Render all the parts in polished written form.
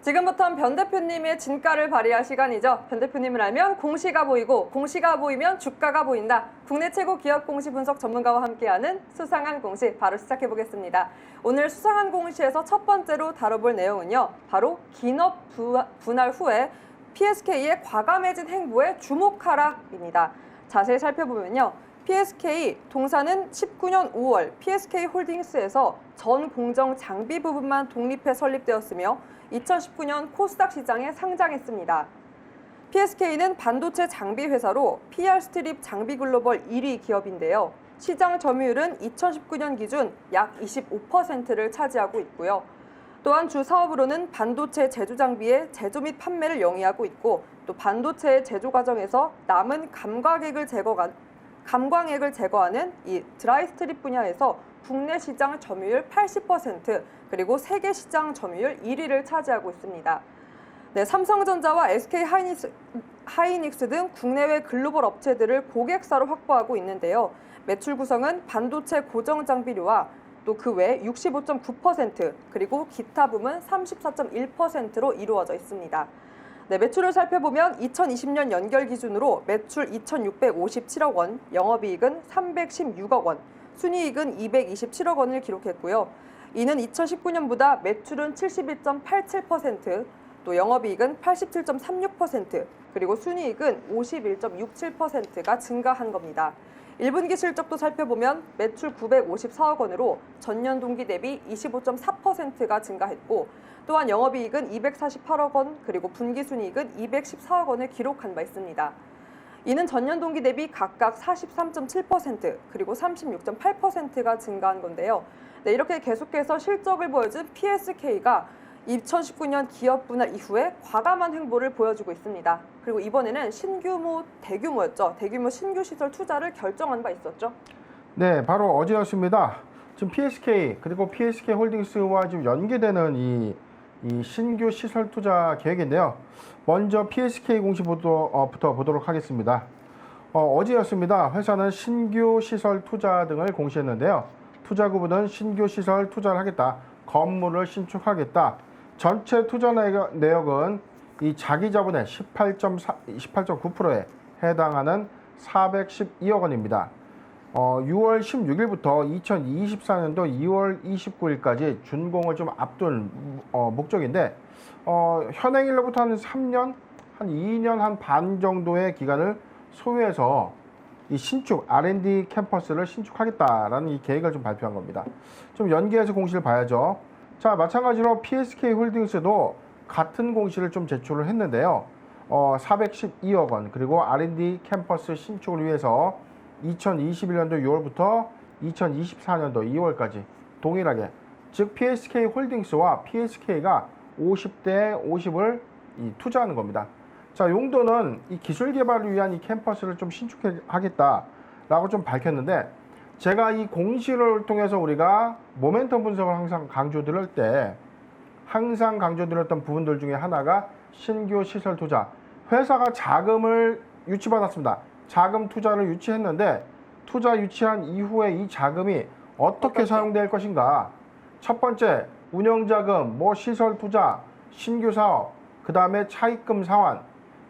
지금부터는 변 대표님의 진가를 발휘할 시간이죠. 변 대표님을 알면 공시가 보이고 공시가 보이면 주가가 보인다. 국내 최고 기업 공시 분석 전문가와 함께하는 수상한 공시 바로 시작해 보겠습니다. 오늘 수상한 공시에서 첫 번째로 다뤄볼 내용은요. 바로 기업 분할 후에 PSK의 과감해진 행보에 주목하라입니다. 자세히 살펴보면요. PSK 동사는 19년 5월 PSK 홀딩스에서 전 공정 장비 부분만 독립해 설립되었으며 2019년 코스닥 시장에 상장했습니다. PSK는 반도체 장비 회사로 PR 스트립 장비 글로벌 1위 기업인데요. 시장 점유율은 2019년 기준 약 25%를 차지하고 있고요. 또한 주 사업으로는 반도체 제조 장비의 제조 및 판매를 영위하고 있고 또 반도체 제조 과정에서 남은 감광액을 제거하는 이 드라이 스트립 분야에서 국내 시장 점유율 80% 그리고 세계 시장 점유율 1위를 차지하고 있습니다. 네, 삼성전자와 SK 하이닉스 등 국내외 글로벌 업체들을 고객사로 확보하고 있는데요. 매출 구성은 반도체 고정 장비류와 또 그 외 65.9% 그리고 기타 부문 34.1%로 이루어져 있습니다. 네, 매출을 살펴보면 2020년 연결 기준으로 매출 2,657억 원, 영업이익은 316억 원, 순이익은 227억 원을 기록했고요. 이는 2019년보다 매출은 71.87%, 또 영업이익은 87.36%, 그리고 순이익은 51.67%가 증가한 겁니다. 1분기 실적도 살펴보면 매출 954억 원으로 전년 동기 대비 25.4%가 증가했고 또한 영업이익은 248억 원 그리고 분기순이익은 214억 원을 기록한 바 있습니다. 이는 전년 동기 대비 각각 43.7% 그리고 36.8%가 증가한 건데요. 네, 이렇게 계속해서 실적을 보여준 PSK가 2019년 기업 분할 이후에 과감한 행보를 보여주고 있습니다. 그리고 이번에는 대규모 신규 시설 투자를 결정한 바 있었죠. 네, 바로 어제였습니다. 지금 PSK 그리고 PSK 홀딩스와 지금 연계되는 이 신규 시설 투자 계획인데요. 먼저 PSK 공시부터 보도록 하겠습니다. 어제였습니다. 회사는 신규 시설 투자 등을 공시했는데요. 투자 구분은 신규 시설 투자를 하겠다, 건물을 신축하겠다. 전체 투자 내역은 이 자기 자본의 18.9%에 해당하는 412억 원입니다. 6월 16일부터 2024년도 2월 29일까지 준공을 좀 앞둔 목적인데 현행일로부터 한 3년, 한 2년 한 반 정도의 기간을 소요해서 이 신축 R&D 캠퍼스를 신축하겠다라는 이 계획을 좀 발표한 겁니다. 좀 연계해서 공시를 봐야죠. 자, 마찬가지로 PSK 홀딩스도 같은 공시를 좀 제출을 했는데요. 412억 원 그리고 R&D 캠퍼스 신축을 위해서 2021년도 6월부터 2024년도 2월까지 동일하게 즉 PSK 홀딩스와 PSK가 50대 50을 투자하는 겁니다. 자, 용도는 이 기술 개발을 위한 이 캠퍼스를 좀 신축하겠다라고 좀 밝혔는데 제가 이 공시를 통해서 우리가 모멘텀 분석을 항상 강조드렸던 부분들 중에 하나가 신규 시설 투자. 회사가 자금을 유치받았습니다. 자금 투자를 유치했는데 투자 유치한 이후에 이 자금이 어떻게 사용될 것인가. 첫 번째, 운영자금, 시설 투자, 신규 사업, 그 다음에 차입금 상환.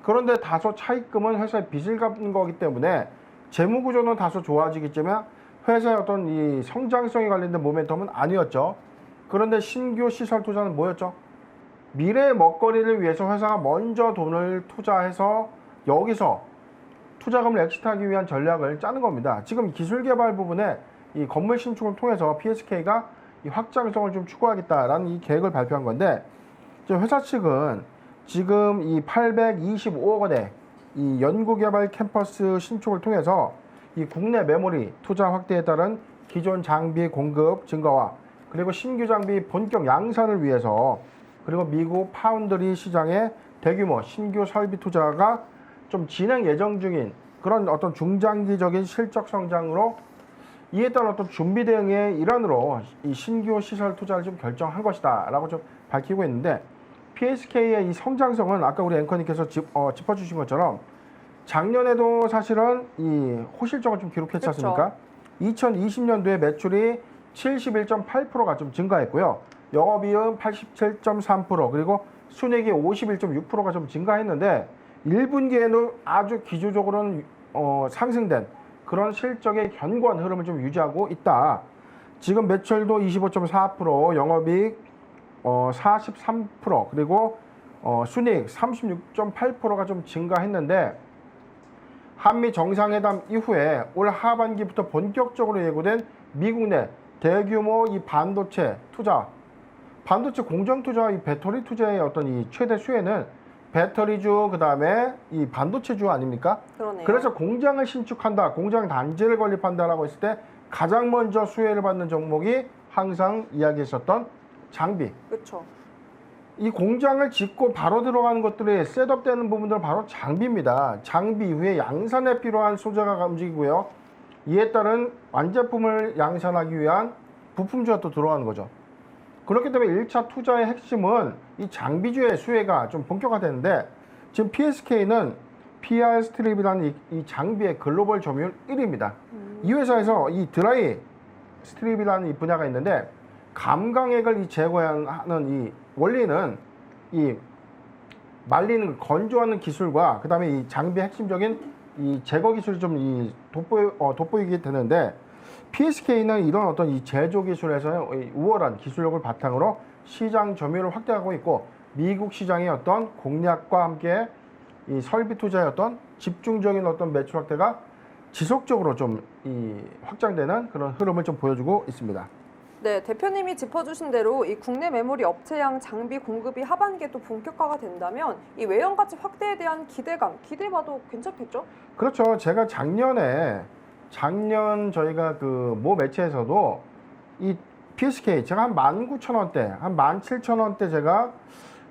그런데 다소 차입금은 회사의 빚을 갚는 거기 때문에 재무구조는 다소 좋아지겠지만 회사의 어떤 이 성장성에 관련된 모멘텀은 아니었죠. 그런데 신규 시설 투자는 뭐였죠? 미래의 먹거리를 위해서 회사가 먼저 돈을 투자해서 여기서 투자금을 엑시트하기 위한 전략을 짜는 겁니다. 지금 기술 개발 부분에 이 건물 신축을 통해서 PSK가 이 확장성을 좀 추구하겠다라는 이 계획을 발표한 건데 회사 측은 지금 이 825억 원의 이 연구개발 캠퍼스 신축을 통해서 이 국내 메모리 투자 확대에 따른 기존 장비 공급 증가와 그리고 신규 장비 본격 양산을 위해서 그리고 미국 파운드리 시장의 대규모 신규 설비 투자가 좀 진행 예정 중인 그런 어떤 중장기적인 실적 성장으로 이에 따른 어떤 준비 대응의 일환으로 이 신규 시설 투자를 좀 결정한 것이다 라고 좀 밝히고 있는데 PSK의 이 성장성은 아까 우리 앵커님께서 짚어주신 것처럼 작년에도 사실은 이 호실적을 좀 기록했지 않습니까? 2020년도에 매출이 71.8%가 좀 증가했고요. 영업이익은 87.3% 그리고 순이익이 51.6%가 좀 증가했는데 1분기에는 아주 기조적으로는 상승된 그런 실적의 견고한 흐름을 좀 유지하고 있다. 지금 매출도 25.4%, 영업이익 43%, 그리고 순이익 36.8%가 좀 증가했는데 한미 정상회담 이후에 올 하반기부터 본격적으로 예고된 미국 내 대규모 이 반도체 투자, 반도체 공정 투자와 이 배터리 투자의 어떤 이 최대 수혜는 배터리주 그다음에 이 반도체주 아닙니까? 그러네요. 그래서 공장을 신축한다, 공장 단지를 건립한다라고 했을 때 가장 먼저 수혜를 받는 종목이 항상 이야기했었던 장비. 그렇죠. 이 공장을 짓고 바로 들어가는 것들이 셋업되는 부분들은 바로 장비입니다. 장비 이후에 양산에 필요한 소재가 움직이고요. 이에 따른 완제품을 양산하기 위한 부품주가 또 들어가는 거죠. 그렇기 때문에 1차 투자의 핵심은 이 장비주의 수혜가 좀 본격화되는데 지금 PSK는 PR 스트립이라는 이 장비의 글로벌 점유율 1위입니다. 이 회사에서 이 드라이 스트립이라는 이 분야가 있는데 감강액을 이 제거하는 이 원리는 이 말리는 건조하는 기술과 그다음에 이 장비의 핵심적인 이 제거 기술이 좀 이 돋보이게 되는데 PSK는 이런 어떤 이 제조 기술에서 우월한 기술력을 바탕으로 시장 점유율을 확대하고 있고 미국 시장의 어떤 공략과 함께 이 설비 투자의 어떤 집중적인 어떤 매출 확대가 지속적으로 좀 이 확장되는 그런 흐름을 좀 보여주고 있습니다. 네, 대표님이 짚어주신 대로 이 국내 메모리 업체양 장비 공급이 하반기에 또 본격화가 된다면 이 외형 가치 확대에 대한 기대봐도 괜찮겠죠? 그렇죠. 제가 작년 저희가 그 모 매체에서도 이 PSK 제가 한 19,000원대, 한 17,000원대 제가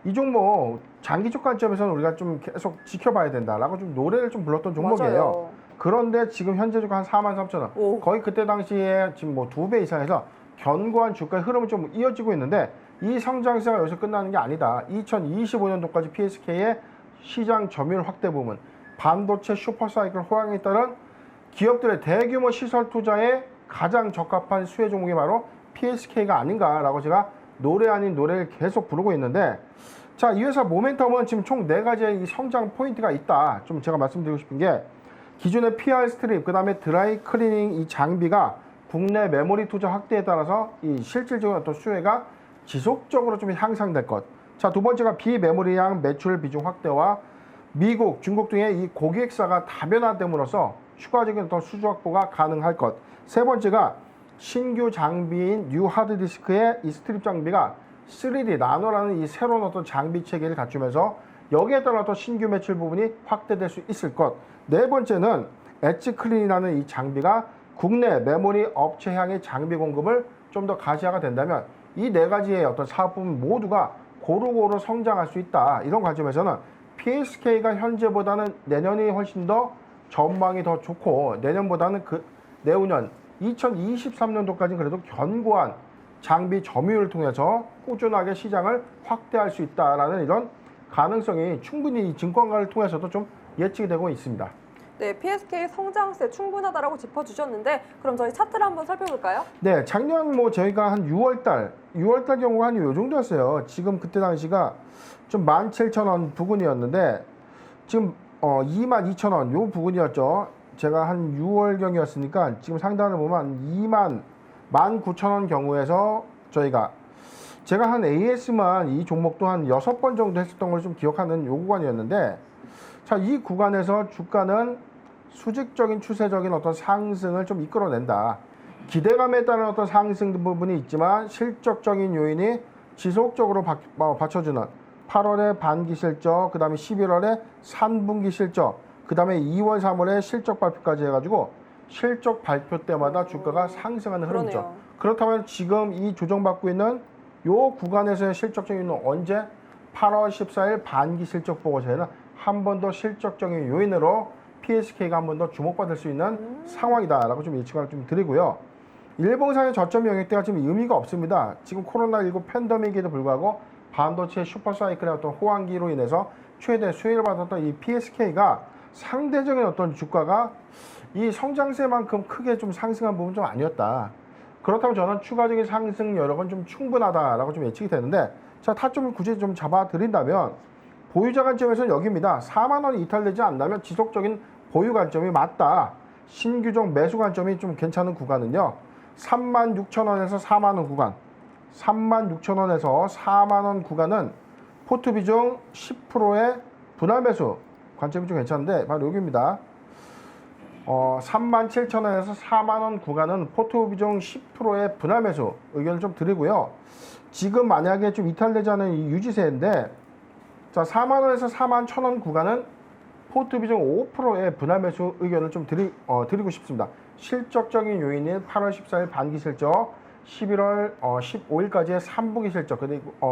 이 종목 장기적 관점에서는 우리가 좀 계속 지켜봐야 된다라고 좀 노래를 좀 불렀던 종목이에요. 맞아요. 그런데 지금 현재 주가 한 43,000원. 오. 거의 그때 당시에 지금 뭐 2배 이상에서 견고한 주가의 흐름을 좀 이어지고 있는데 이 성장세가 여기서 끝나는 게 아니다. 2025년도까지 PSK의 시장 점유율 확대 부분, 반도체 슈퍼사이클 호황에 따른 기업들의 대규모 시설 투자에 가장 적합한 수혜 종목이 바로 PSK가 아닌가라고 제가 노래 아닌 노래를 계속 부르고 있는데 자, 이 회사 모멘텀은 지금 총 4가지의 이 성장 포인트가 있다. 좀 제가 말씀드리고 싶은 게 기존의 PR 스트립, 그 다음에 드라이 클리닝 이 장비가 국내 메모리 투자 확대에 따라서 이 실질적인 어떤 수혜가 지속적으로 좀 향상될 것. 자, 두 번째가 비메모리양 매출 비중 확대와 미국, 중국 등의 이 고객사가 다변화됨으로써 추가적인 어떤 수주 확보가 가능할 것. 세 번째가 신규 장비인 뉴 하드디스크의 이 스트립 장비가 3D 나노라는 이 새로운 어떤 장비 체계를 갖추면서 여기에 따라 어떤 신규 매출 부분이 확대될 수 있을 것. 네 번째는 엣지 클린이라는 이 장비가 국내 메모리 업체향의 장비 공급을 좀 더 가시화가 된다면 이 4가지의 어떤 사업 부분 모두가 고루고루 성장할 수 있다. 이런 관점에서는 PSK가 현재보다는 내년이 훨씬 더 전망이 더 좋고 내년보다는 그 내후년 2023년도까지는 그래도 견고한 장비 점유율을 통해서 꾸준하게 시장을 확대할 수 있다라는 이런 가능성이 충분히 증권가를 통해서도 좀 예측이 되고 있습니다. 네, PSK 성장세 충분하다라고 짚어주셨는데 그럼 저희 차트를 한번 살펴볼까요? 네, 작년 뭐 저희가 한 6월달 경우가 한 요 정도였어요. 지금 그때 당시가 좀 17,000원 부근이었는데 지금 22,000원 요 부근이었죠. 제가 한 6월경이었으니까 지금 상단을 보면 19,000원 경우에서 제가 한 AS만 이 종목도 한 6번 정도 했었던 걸 좀 기억하는 요 구간이었는데 자, 이 구간에서 주가는 수직적인 추세적인 어떤 상승을 좀 이끌어낸다. 기대감에 따른 어떤 상승 부분이 있지만 실적적인 요인이 지속적으로 받쳐주는 8월에 반기 실적, 그 다음에 11월에 3분기 실적, 그 다음에 2월, 3월에 실적 발표까지 해가지고 실적 발표 때마다 주가가 상승하는 흐름이죠. 그러네요. 그렇다면 지금 이 조정받고 있는 요 구간에서의 실적적인 요인은 언제? 8월 14일 반기 실적 보고서에는 한 번 더 실적적인 요인으로 PSK가 한 번 더 주목받을 수 있는 상황이다라고 좀 예측을 좀 드리고요. 일봉상의 저점 영역대가 지금 의미가 없습니다. 지금 코로나19 팬데믹에도 불구하고 반도체 슈퍼사이클의 어떤 호황기로 인해서 최대 수혜를 받았던 이 PSK가 상대적인 어떤 주가가 이 성장세만큼 크게 좀 상승한 부분은 좀 아니었다. 그렇다면 저는 추가적인 상승 여력은 좀 충분하다라고 좀 예측이 되는데 자, 타점을 굳이 좀 잡아드린다면 보유자 관점에서는 여기입니다. 4만 원이 이탈되지 않는다면 지속적인 보유 관점이 맞다. 신규종 매수 관점이 좀 괜찮은 구간은요. 36,000원에서 4만 원 구간. 36,000원에서 4만 원 구간은 포트 비중 10%의 분할 매수 관점이 좀 괜찮은데 바로 여기입니다. 37,000원에서 4만 원 구간은 포트 비중 10%의 분할 매수 의견을 좀 드리고요. 지금 만약에 좀 이탈되지 않은 이 유지세인데 자, 4만 원에서 4만 1,000원 구간은 포트 비중 5%의 분할 매수 의견을 좀 드리고 싶습니다. 실적적인 요인인 8월 14일 반기 실적, 11월 15일까지의 3분기 실적,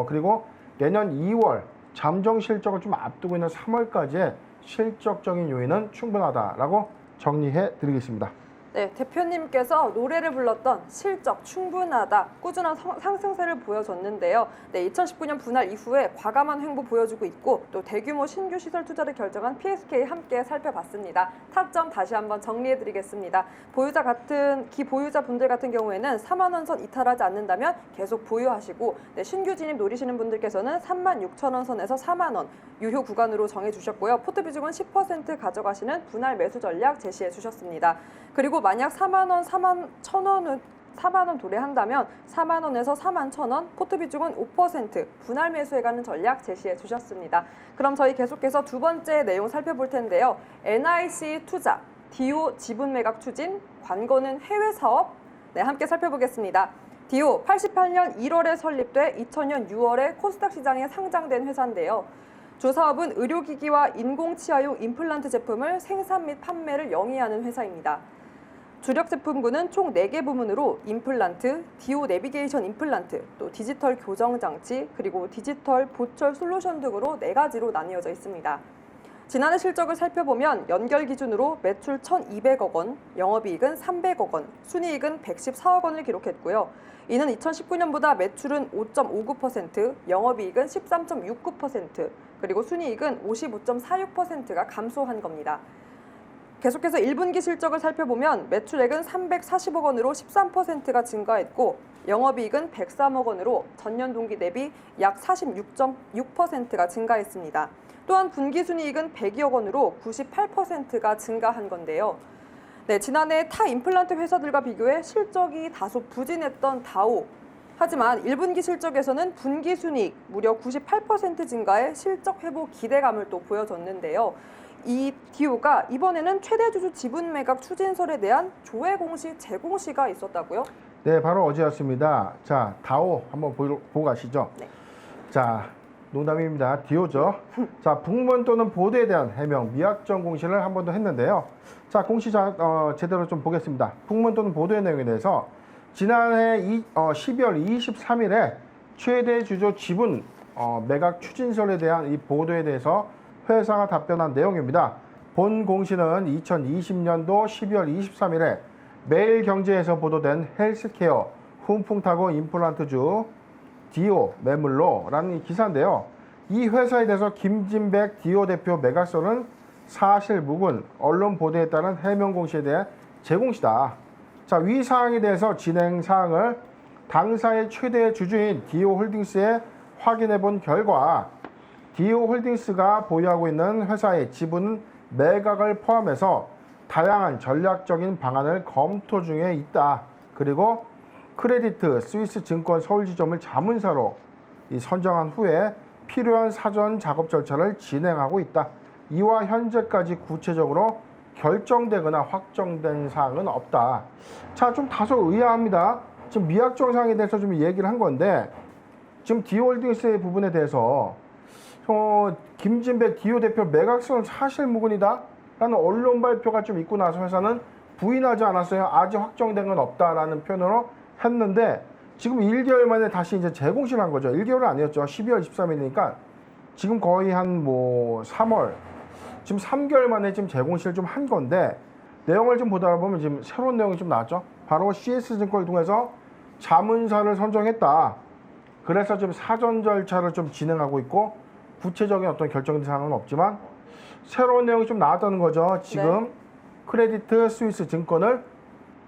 그리고 내년 2월 잠정 실적을 좀 앞두고 있는 3월까지의 실적적인 요인은 충분하다라고 정리해 드리겠습니다. 네, 대표님께서 노래를 불렀던 실적 충분하다, 꾸준한 상승세를 보여줬는데요. 네, 2019년 분할 이후에 과감한 횡보 보여주고 있고 또 대규모 신규 시설 투자를 결정한 PSK 함께 살펴봤습니다. 타점 다시 한번 정리해드리겠습니다. 기보유자 분들 같은 경우에는 4만 원 선 이탈하지 않는다면 계속 보유하시고 네, 신규 진입 노리시는 분들께서는 36,000원 선에서 4만 원 유효 구간으로 정해주셨고요. 포트 비중은 10% 가져가시는 분할 매수 전략 제시해 주셨습니다. 그리고 만약 4만 원, 4만 1,000원은 4만 원 도래한다면 4만 원에서 4만 1,000원, 포트 비중은 5% 분할 매수해가는 전략 제시해 주셨습니다. 그럼 저희 계속해서 두 번째 내용 살펴볼 텐데요. NIC 투자, 디오 지분 매각 추진, 관건은 해외 사업. 네, 함께 살펴보겠습니다. 디오 88년 1월에 설립돼 2000년 6월에 코스닥 시장에 상장된 회사인데요. 주 사업은 의료기기와 인공치아용 임플란트 제품을 생산 및 판매를 영위하는 회사입니다. 주력 제품군은 총 4개 부문으로 임플란트, 디오 내비게이션 임플란트, 또 디지털 교정 장치, 그리고 디지털 보철 솔루션 등으로 4가지로 나뉘어져 있습니다. 지난해 실적을 살펴보면 연결 기준으로 매출 1,200억 원, 영업이익은 300억 원, 순이익은 114억 원을 기록했고요. 이는 2019년보다 매출은 5.59%, 영업이익은 13.69%, 그리고 순이익은 55.46%가 감소한 겁니다. 계속해서 1분기 실적을 살펴보면 매출액은 340억 원으로 13%가 증가했고 영업이익은 103억 원으로 전년 동기 대비 약 46.6%가 증가했습니다. 또한 분기순이익은 102억 원으로 98%가 증가한 건데요. 네, 지난해 타 임플란트 회사들과 비교해 실적이 다소 부진했던 다오. 하지만 1분기 실적에서는 분기순이익 무려 98% 증가해 실적 회복 기대감을 또 보여줬는데요. 이 디오가 이번에는 최대 주주 지분 매각 추진설에 대한 조회 공시 재공시가 있었다고요? 네, 바로 어제였습니다. 자, 다오 한번 보고 가시죠. 네. 자, 농담입니다. 디오죠. 자, 북문 또는 보도에 대한 해명, 미확정 공시를 한 번 더 했는데요. 자, 공시 제대로 좀 보겠습니다. 북문 또는 보도의 내용에 대해서 지난해 12월 23일에 최대 주주 지분 매각 추진설에 대한 이 보도에 대해서 회사가 답변한 내용입니다. 본 공시는 2020년도 12월 23일에 매일경제에서 보도된 헬스케어 훈풍 타고 임플란트주 디오 매물로라는 기사인데요. 이 회사에 대해서 김진백 디오 대표 매각설은 사실 무근, 언론 보도에 따른 해명 공시에 대해 재공시다. 자, 위 사항에 대해서 진행 사항을 당사의 최대 주주인 디오 홀딩스에 확인해 본 결과 디오 홀딩스가 보유하고 있는 회사의 지분 매각을 포함해서 다양한 전략적인 방안을 검토 중에 있다. 그리고 크레디트 스위스 증권 서울지점을 자문사로 선정한 후에 필요한 사전 작업 절차를 진행하고 있다. 이와 현재까지 구체적으로 결정되거나 확정된 사항은 없다. 자, 좀 다소 의아합니다. 지금 미확정 사항에 대해서 좀 얘기를 한 건데 지금 디오 홀딩스의 부분에 대해서 김진백 디오 대표 매각설은 사실무근이다 라는 언론 발표가 좀 있고 나서 회사는 부인하지 않았어요. 아직 확정된 건 없다라는 표현으로 했는데 지금 1개월 만에 다시 이제 재공시를 한 거죠. 1개월은 아니었죠. 12월 23일이니까 지금 거의 한 3월 지금 3개월 만에 지금 재공시를 좀 한 건데 내용을 좀 보다 보면 지금 새로운 내용이 좀 나왔죠. 바로 CS증권을 통해서 자문사를 선정했다. 그래서 지금 사전 절차를 좀 진행하고 있고 구체적인 어떤 결정된 사항은 없지만 새로운 내용이 좀 나왔다는 거죠. 지금 네. 크레디트 스위스 증권을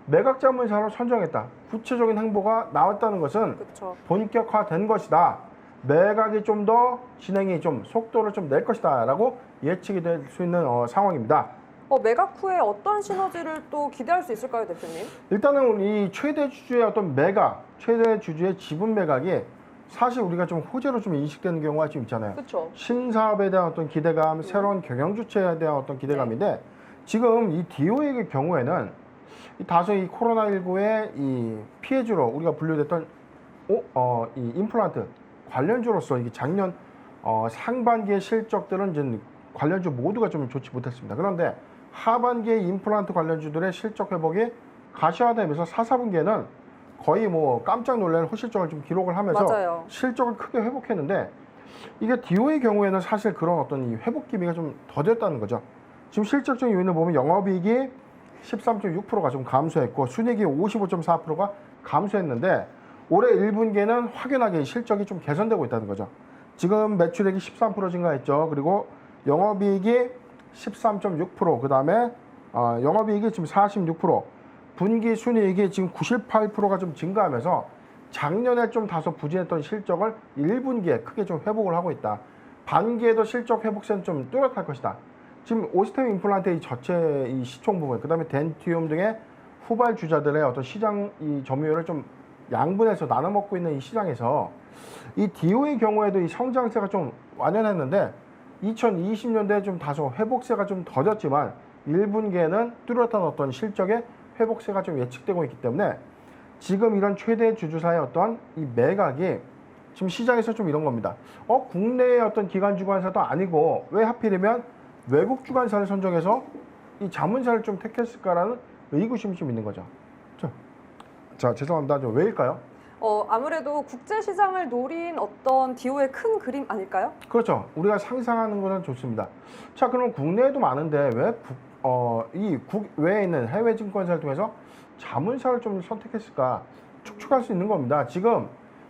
매각 자문사로 선정했다. 구체적인 행보가 나왔다는 것은 그쵸. 본격화된 것이다. 매각이 좀 더 진행이 좀 속도를 좀 낼 것이다라고 예측이 될 수 있는 상황입니다. 매각 후에 어떤 시너지를 또 기대할 수 있을까요, 대표님? 일단은 이 최대 주주의 어떤 매각, 최대 주주의 지분 매각이 사실 우리가 좀 호재로 좀 인식되는 경우가 좀 있잖아요. 그렇죠. 신사업에 대한 어떤 기대감, 새로운 경영 주체에 대한 어떤 기대감인데 지금 이 DO의 경우에는 다소 이 코로나19의 이 피해주로 우리가 분류됐던 이 임플란트 관련주로서 이게 작년 상반기의 실적들은 이제 관련주 모두가 좀 좋지 못했습니다. 그런데 하반기에 임플란트 관련주들의 실적 회복이 가시화되면서 4, 4분기에는 거의 뭐 깜짝 놀랄 호실적을 좀 기록을 하면서 맞아요. 실적을 크게 회복했는데 이게 DO의 경우에는 사실 그런 어떤 이 회복 기미가 좀 더뎠다는 거죠. 지금 실적적인 요인을 보면 영업이익이 13.6%가 좀 감소했고 순이익이 55.4%가 감소했는데 올해 1분기에는 확연하게 실적이 좀 개선되고 있다는 거죠. 지금 매출액이 13% 증가했죠. 그리고 영업이익이 13.6%, 그 다음에 영업이익이 지금 46%, 분기 순이익이 지금 98%가 좀 증가하면서 작년에 좀 다소 부진했던 실적을 1분기에 크게 좀 회복을 하고 있다. 반기에도 실적 회복세는 좀 뚜렷할 것이다. 지금 오스템 임플란트의 전체 이 시총 부분, 그 다음에 덴티움 등의 후발 주자들의 어떤 시장 이 점유율을 좀 양분해서 나눠 먹고 있는 이 시장에서 이 DO의 경우에도 이 성장세가 좀 완연했는데 2020년대에 좀 다소 회복세가 좀 더뎠지만 1분기에는 뚜렷한 어떤 실적의 회복세가 좀 예측되고 있기 때문에 지금 이런 최대 주주사의 어떤 이 매각이 지금 시장에서 좀 이런 겁니다. 국내의 어떤 기관 주관사도 아니고 왜 하필이면 외국 주관사를 선정해서 이 자문사를 좀 택했을까라는 의구심이 좀 있는 거죠. 자, 죄송합니다. 좀 왜일까요? 아무래도 국제 시장을 노린 어떤 DO의 큰 그림 아닐까요? 그렇죠. 우리가 상상하는 것은 좋습니다. 자, 그럼 국내에도 많은데 왜 이 국외에 있는 해외 증권사를 통해서 자문사를 좀 선택했을까 추측할 수 있는 겁니다. 지금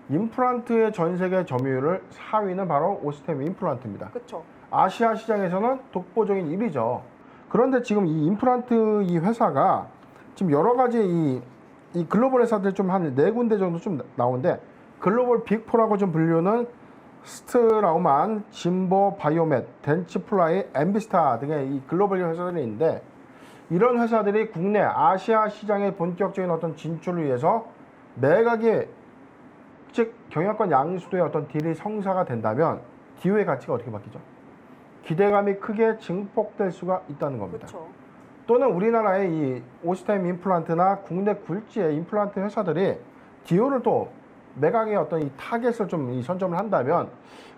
임플란트의 전 세계 점유율을 4위는 바로 오스템 임플란트입니다. 그렇죠. 아시아 시장에서는 독보적인 1위죠. 그런데 지금 이 임플란트 이 회사가 지금 여러 가지 이 글로벌 회사들 좀 한 4군데 정도 좀 나오는데 글로벌 빅4라고 좀 불리는 스트라우만, 진보 바이오멧, 덴치플라이, 엠비스타 등의 이 글로벌 회사들이 있는데 이런 회사들이 국내 아시아 시장의 본격적인 어떤 진출을 위해서 매각이 즉 경영권 양수도의 어떤 딜이 성사가 된다면 DO의 가치가 어떻게 바뀌죠? 기대감이 크게 증폭될 수가 있다는 겁니다. 그렇죠. 또는 우리나라의 이 오스템 임플란트나 국내 굴지의 임플란트 회사들이 DO를 또 매각의 어떤 이 타겟을 좀 이 선점을 한다면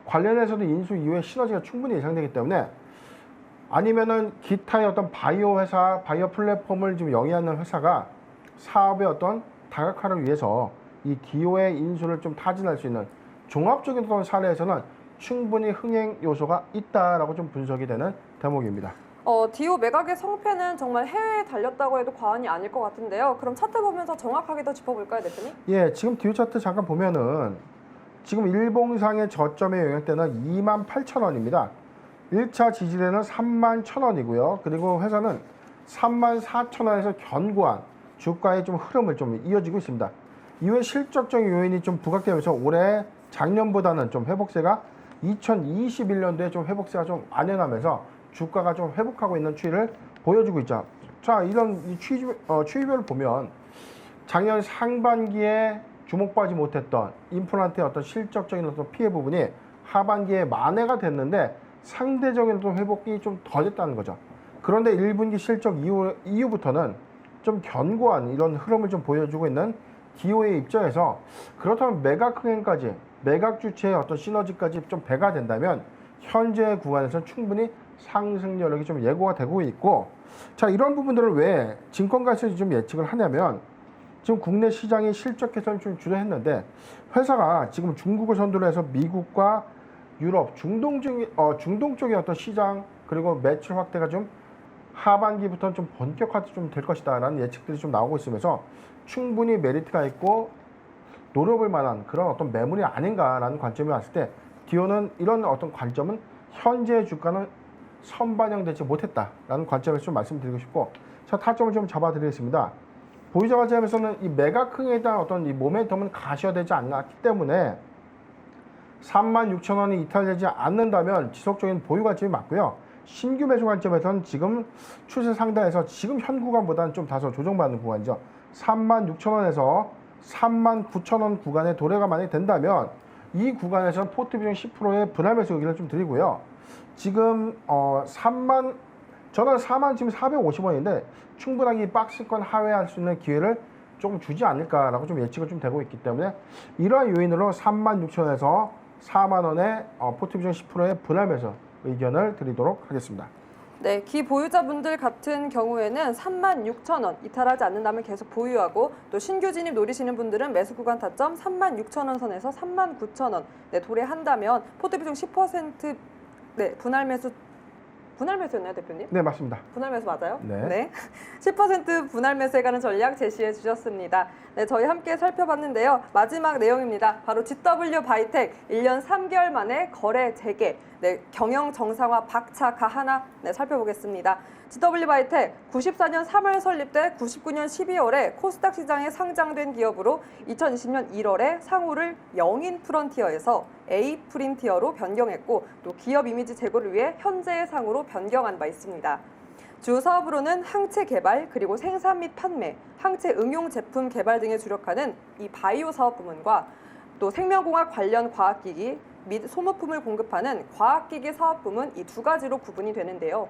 관련해서도 인수 이후에 시너지가 충분히 예상되기 때문에 아니면은 기타의 어떤 바이오 회사, 바이오 플랫폼을 좀 영위하는 회사가 사업의 어떤 다각화를 위해서 이 DO의 인수를 좀 타진할 수 있는 종합적인 어떤 사례에서는 충분히 흥행 요소가 있다라고 좀 분석이 되는 대목입니다. DO 매각의 성패는 정말 해외에 달렸다고 해도 과언이 아닐 것 같은데요. 그럼 차트 보면서 정확하게 더 짚어볼까요, 대표님? 예, 지금 DO 차트 잠깐 보면은 지금 일봉상의 저점의 영역대는 28,000원입니다. 1차 지지대는 31,000원이고요. 그리고 회사는 34,000원에서 견고한 주가의 좀 흐름을 좀 이어지고 있습니다. 이후에 실적적인 요인이 좀 부각되면서 올해 작년보다는 좀 회복세가 2021년도에 좀 회복세가 좀 안연하면서 주가가 좀 회복하고 있는 추이를 보여주고 있죠. 자, 이런 추이별을 보면 작년 상반기에 주목받지 못했던 임플란트의 어떤 실적적인 어떤 피해 부분이 하반기에 만회가 됐는데 상대적인 어떤 회복이 좀 더 됐다는 거죠. 그런데 1분기 실적 이후부터는 좀 견고한 이런 흐름을 좀 보여주고 있는 DO의 입장에서 그렇다면 매각 흥행까지 매각 주체의 어떤 시너지까지 좀 배가 된다면 현재 구간에서 충분히 상승 여력이 좀 예고가 되고 있고 자 이런 부분들을 왜 증권가에서 좀 예측을 하냐면 지금 국내 시장이 실적 개선을 좀 주도했는데 회사가 지금 중국을 선두로 해서 미국과 유럽, 중동 쪽의 어떤 시장 그리고 매출 확대가 좀 하반기부터는 좀 본격화 좀 될 것이다라는 예측들이 좀 나오고 있으면서 충분히 메리트가 있고 노려볼 만한 그런 어떤 매물이 아닌가라는 관점이 왔을 때 DO는 이런 어떤 관점은 현재 주가는 선반영되지 못했다라는 관점에서 좀 말씀드리고 싶고 자 타점을 좀 잡아드리겠습니다. 보유자 관점에서는 이 매각 흥에 대한 어떤 이 모멘텀은 가시화되지 않았기 때문에 36,000원이 이탈되지 않는다면 지속적인 보유 관점이 맞고요. 신규 매수 관점에서는 지금 추세 상단에서 지금 현 구간보다는 좀 다소 조정받는 구간이죠. 36,000원에서 39,000원 구간에 도래가 만약에 된다면 이 구간에서는 포트 비중 10%의 분할 매수 의견을 좀 드리고요. 지금 저는 4만 지금 450원인데 충분하게 이 박스권 하회할 수 있는 기회를 조금 주지 않을까라고 좀 예측을 좀 되고 있기 때문에 이러한 요인으로 36,000원에서 4만 원의 포트 비중 10%의 분할 매수 의견을 드리도록 하겠습니다. 네, 기보유자분들 같은 경우에는 36,000원 이탈하지 않는다면 계속 보유하고 또 신규 진입 노리시는 분들은 매수 구간 타점 36,000원 선에서 39,000원 네, 도래한다면 포트 비중 10% 네, 분할 매수였나요, 대표님? 네, 맞습니다. 분할 매수 맞아요? 네. 10% 분할 매수에 관한 전략 제시해 주셨습니다. 네, 저희 함께 살펴봤는데요. 마지막 내용입니다. 바로 GW 바이텍 1년 3개월 만에 거래 재개, 네, 경영 정상화 박차 가하나 네, 살펴보겠습니다. GW 바이텍 94년 3월 설립돼 99년 12월에 코스닥 시장에 상장된 기업으로 2020년 1월에 상호를 영인 프론티어에서 A 프린티어로 변경했고 또 기업 이미지 제고를 위해 현재의 상호로 변경한 바 있습니다. 주 사업으로는 항체 개발 그리고 생산 및 판매, 항체 응용 제품 개발 등에 주력하는 이 바이오 사업 부문과 또 생명공학 관련 과학기기 및 소모품을 공급하는 과학기기 사업 부문 이 두 가지로 구분이 되는데요.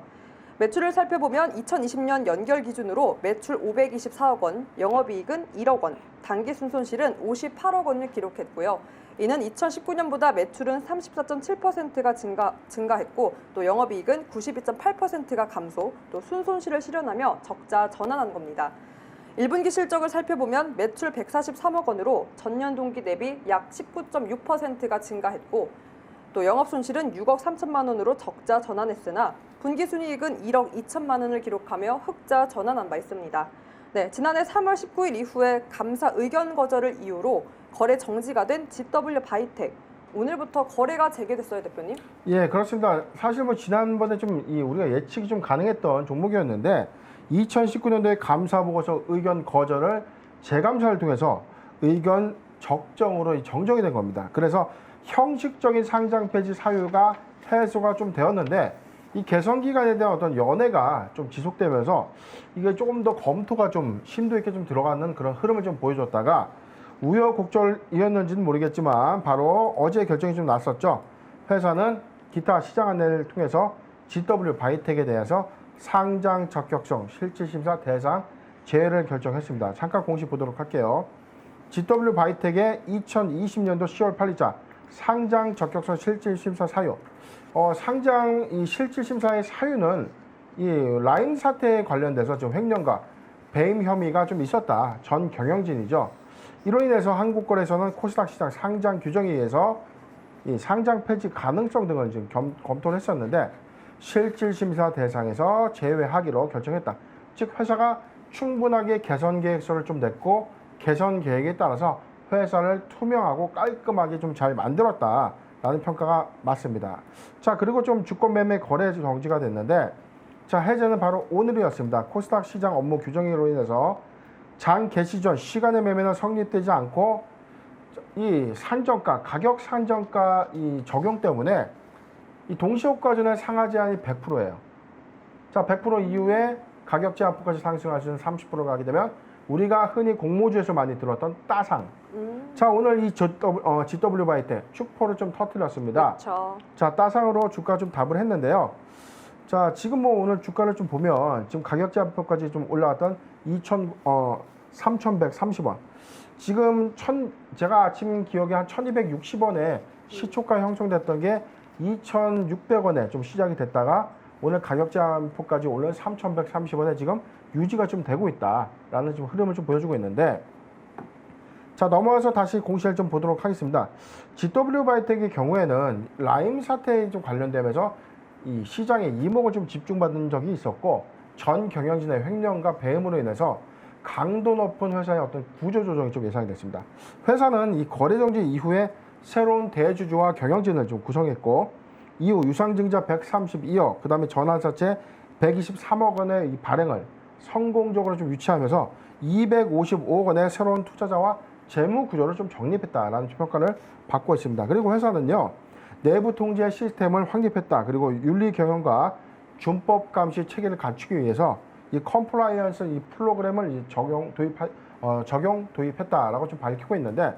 매출을 살펴보면 2020년 연결 기준으로 매출 524억 원, 영업이익은 1억 원, 당기순손실은 58억 원을 기록했고요. 이는 2019년보다 매출은 34.7%가 증가했고 또 영업이익은 92.8%가 감소, 또 순손실을 실현하며 적자 전환한 겁니다. 1분기 실적을 살펴보면 매출 143억 원으로 전년 동기 대비 약 19.6%가 증가했고 또 영업손실은 6억 3천만 원으로 적자 전환했으나 분기순이익은 1억 2천만 원을 기록하며 흑자 전환한 바 있습니다. 네, 지난해 3월 19일 이후에 감사 의견 거절을 이유로 거래 정지가 된 GW 바이텍. 오늘부터 거래가 재개됐어요, 대표님? 예, 그렇습니다. 사실 뭐 지난번에 좀 우리가 예측이 좀 가능했던 종목이었는데 2019년도에 감사 보고서 의견 거절을 재감사를 통해서 의견 적정으로 정정이 된 겁니다. 그래서 형식적인 상장 폐지 사유가 해소가 좀 되었는데 이 개선 기간에 대한 어떤 연애가 좀 지속되면서 이게 조금 더 검토가 좀 심도 있게 좀 들어가는 그런 흐름을 좀 보여줬다가 우여곡절이었는지는 모르겠지만 바로 어제 결정이 좀 났었죠. 회사는 기타 시장 안내를 통해서 GW 바이텍에 대해서 상장 적격성 실질심사 대상 제외를 결정했습니다. 잠깐 공식 보도록 할게요. GW 바이텍의 2020년도 10월 8일자 상장 적격성 실질심사 사유. 상장 이 실질심사의 사유는 이 라임 사태에 관련돼서 좀 횡령과 배임 혐의가 좀 있었다. 전 경영진이죠. 이로 인해서 한국거래소는 코스닥 시장 상장 규정에 의해서 이 상장 폐지 가능성 등을 지금 검토를 했었는데 실질심사 대상에서 제외하기로 결정했다. 즉 회사가 충분하게 개선 계획서를 좀 냈고 개선 계획에 따라서 회사를 투명하고 깔끔하게 좀 잘 만들었다라는 평가가 맞습니다. 자, 그리고 좀 주권 매매 거래 정지가 됐는데 자, 해제는 바로 오늘이었습니다. 코스닥 시장 업무 규정으로 인해서 장 개시 전 시간의 매매는 성립되지 않고 이 산정가, 가격 산정가 이 적용 때문에 이 동시효과 전에 상하 제한이 100%예요. 자, 100% 이후에 가격 제한폭까지 상승할 수 있는 30%가 하게 되면 우리가 흔히 공모주에서 많이 들었던 따상. 자, 오늘 이 GW 바이텍 축포를 좀 터뜨렸습니다. 그렇죠. 자, 따상으로 주가 좀 답을 했는데요. 자, 지금 뭐 오늘 주가를 좀 보면 지금 가격 제한폭까지 좀 올라왔던 3,130원. 지금 제가 아침 기억에 한 1,260원에 시초가 형성됐던 게 2,600원에 좀 시작이 됐다가 오늘 가격 제한폭까지 올라 3,130원에 지금 유지가 좀 되고 있다라는 좀 흐름을 좀 보여주고 있는데 자, 넘어와서 다시 공시를 좀 보도록 하겠습니다. GW 바이텍의 경우에는 라임 사태에 좀 관련되면서 이 시장에 이목을 좀 집중받은 적이 있었고 전 경영진의 횡령과 배임으로 인해서 강도 높은 회사의 어떤 구조 조정이 좀 예상이 됐습니다. 회사는 이 거래 정지 이후에 새로운 대주주와 경영진을 좀 구성했고 이후 유상증자 132억, 그다음에 전환사채 123억 원의 이 발행을 성공적으로 좀 유치하면서 255억 원의 새로운 투자자와 재무 구조를 좀 정립했다라는 평가를 받고 있습니다. 그리고 회사는요, 내부 통제 시스템을 확립했다. 그리고 윤리 경영과 준법 감시 체계를 갖추기 위해서 이 컴플라이언스 이 프로그램을 적용 도입했다라고 좀 밝히고 있는데,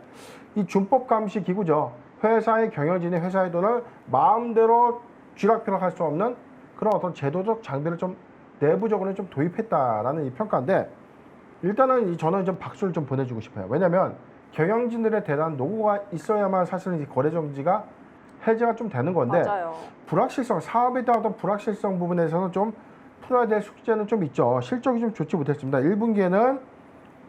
이 준법 감시 기구죠. 회사의 경영진이 회사의 돈을 마음대로 쥐락펴락할 수 없는 그런 어떤 제도적 장비를 좀 내부적으로 좀 도입했다라는 이 평가인데, 일단은 저는 좀 박수를 좀 보내주고 싶어요. 왜냐하면 경영진들의 대단한 노고가 있어야만 사실은 이 거래 정지가 해제가 좀 되는 건데, 맞아요. 불확실성, 사업에 대한 어떤 불확실성 부분에서는 좀 풀어야 될 숙제는 좀 있죠. 실적이 좀 좋지 못했습니다. 1분기에는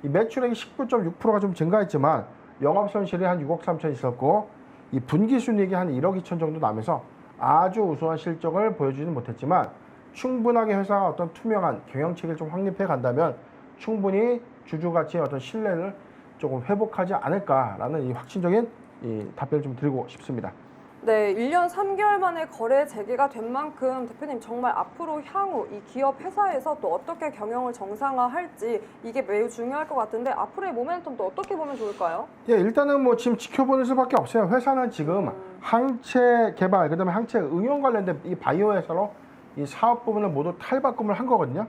이 매출액이 19.6%가 좀 증가했지만 영업 손실이 한 6억 3천 있었고, 이 분기 순이익이 한 1억 2천 정도 나면서 아주 우수한 실적을 보여주지는 못했지만, 충분하게 회사가 어떤 투명한 경영 체계를 좀 확립해 간다면 충분히 주주 가치의 어떤 신뢰를 조금 회복하지 않을까라는 이 확신적인 이 답변을 좀 드리고 싶습니다. 네, 1년 3개월 만에 거래 재개가 된 만큼 대표님 정말 앞으로 향후 이 기업 회사에서 또 어떻게 경영을 정상화할지 이게 매우 중요할 것 같은데, 앞으로의 모멘텀도 어떻게 보면 좋을까요? 예, 일단은 뭐 지금 지켜보는 수밖에 없어요. 회사는 지금 항체 개발, 그다음에 항체 응용 관련된 이 바이오 회사로 이 사업 부분을 모두 탈바꿈을 한 거거든요.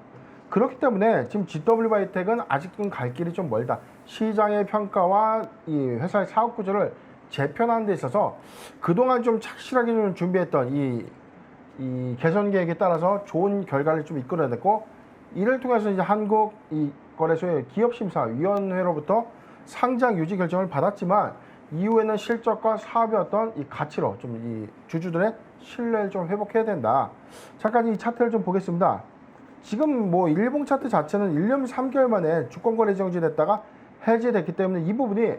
그렇기 때문에 지금 GW 바이오텍은 아직은 갈 길이 좀 멀다. 시장의 평가와 이 회사의 사업 구조를 재편하는 데 있어서 그동안 좀 착실하게 좀 준비했던 이 개선 계획에 따라서 좋은 결과를 좀 이끌어냈고, 이를 통해서 이제 한국 이 거래소의 기업심사위원회로부터 상장 유지 결정을 받았지만, 이후에는 실적과 사업의 어떤 이 가치로 좀 이 주주들의 신뢰를 좀 회복해야 된다. 잠깐 이 차트를 좀 보겠습니다. 지금 뭐 일봉 차트 자체는 1년 3개월 만에 주권 거래 정지됐다가 해제됐기 때문에 이 부분이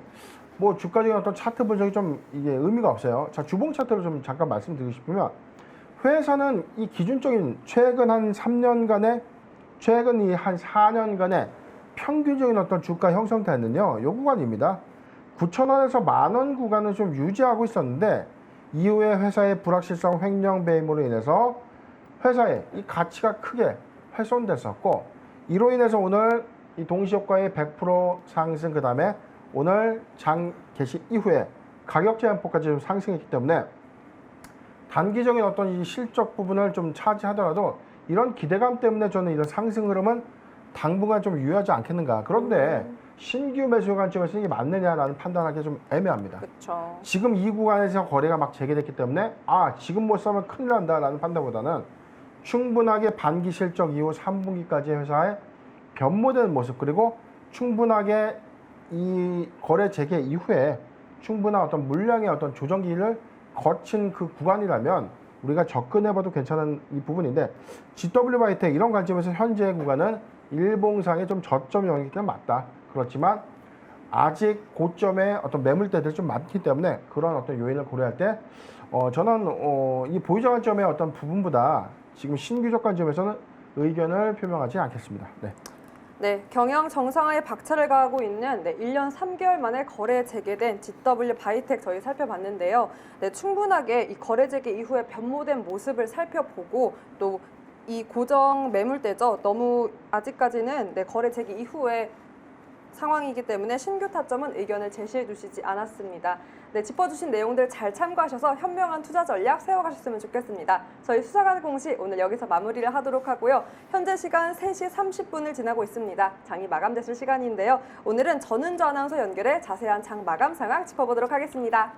뭐 주가적인 어떤 차트 분석이 좀 이게 의미가 없어요. 자, 주봉 차트로 좀 잠깐 말씀드리고 싶으면, 회사는 이 기준적인 최근 한 3년간의, 최근 이 한 4년간의 평균적인 어떤 주가 형성타는요, 요 구간입니다. 9,000원에서 10,000원 구간을 좀 유지하고 있었는데, 이후에 회사의 불확실성 횡령 배임으로 인해서 회사의 이 가치가 크게 훼손됐었고, 이로 인해서 오늘 이 동시효과의 100% 상승, 그 다음에 오늘 장 개시 이후에 가격 제한폭까지 좀 상승했기 때문에 단기적인 어떤 이 실적 부분을 좀 차지하더라도 이런 기대감 때문에 저는 이런 상승 흐름은 당분간 좀 유효하지 않겠는가. 그런데 신규 매수 관점에서 이게 맞느냐라는 판단하기 좀 애매합니다. 그렇죠. 지금 이 구간에서 거래가 막 재개됐기 때문에 지금 못 사면 큰일 난다라는 판단보다는 충분하게 반기 실적 이후 3분기까지 회사의 변모된 모습, 그리고 충분하게 이 거래 재개 이후에 충분한 어떤 물량의 어떤 조정기를 거친 그 구간이라면 우리가 접근해봐도 괜찮은 이 부분인데, GW 바이오텍 이런 관점에서 현재 구간은 일봉상의 좀 저점 영역이기 때문에 맞다. 그렇지만 아직 고점에 어떤 매물대들이 좀 많기 때문에 그런 어떤 요인을 고려할 때 저는 이 보유자 관점의 어떤 부분보다 지금 신규적 관점에서는 의견을 표명하지 않겠습니다. 네. 네, 경영 정상화에 박차를 가하고 있는 1년 3개월 만에 거래 재개된 GW 바이오텍 저희 살펴봤는데요. 네, 충분하게 이 거래 재개 이후에 변모된 모습을 살펴보고, 또 이 고정 매물대죠. 너무 아직까지는 거래 재개 이후에 상황이기 때문에 신규 타점은 의견을 제시해 주시지 않았습니다. 네, 짚어주신 내용들 잘 참고하셔서 현명한 투자 전략 세워가셨으면 좋겠습니다. 저희 수사관 공시 오늘 여기서 마무리를 하도록 하고요. 현재 시간 3시 30분을 지나고 있습니다. 장이 마감됐을 시간인데요. 오늘은 전은주 아나운서 연결해 자세한 장 마감 상황 짚어보도록 하겠습니다.